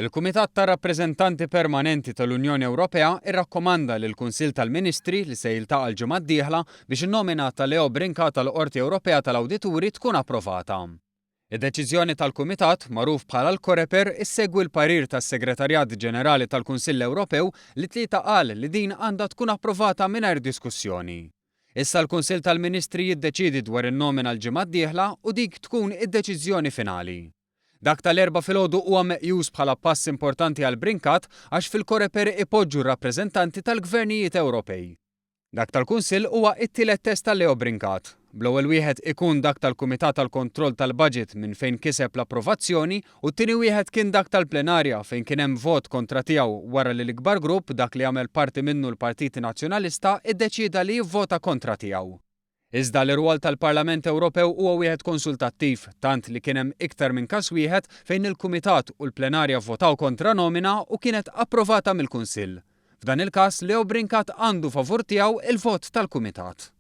Il-Kumitat ta' Rappreżentanti Permanenti tal-Unjoni Ewropea irrakkomanda lill kunsill tal-Ministri li se jiltaqa' l-ġimgħa d-dieħla biex in-nomina ta' Leo Brincat tal-Qorti Ewropea tal-Awdituri tkun approvata. Id-deċiżjoni tal-Kumitat, magħruf bħala l-Coreper, issegwi l-parir tas-Segretarjat Ġenerali tal-Kunsill Ewropew li tlieta qal li din għandha tkun approvata mingħajr diskussjoni. Issa l-Kunsill tal-Ministri jiddeċiedi dwar in-nomina l-ġimgħa d-dieħla u dik tkun id-deċiżjoni finali. Dak tal-erba' filgħodu huwa meqjus bħala pass importanti għal Brincat għax fil-Coreper ipoġġu r-rappreżentanti tal-gvernijiet Ewropej. Dak tal-Kunsill huwa t-tielet test tal-Leo Brincat. Bl-ewwel wieħed ikun dak tal-Kumitat tal-Kontroll tal-Baġit minn fejn kiseb l-approvazzjoni u t-tieni wieħed kien dak tal-plenarja fejn kien hemm vot kontra tiegħu wara li l-ikbar grupp dak li għamel parti minnu l-Partit Nazzjonalista iddeċieda li jivvota kontra tiegħu. Iżda l-irwol tal-Parlament Ewropew huwa wieħed konsultattiv, tant li kien hemm iktar minn każ wieħed fejn il-Kumitat u l-plenarja votaw kontra nomina u kienet approvata mill-Kunsill. F'dan il-każ Leo Brincat għandu favur tiegħu il-vot tal-Kumitat.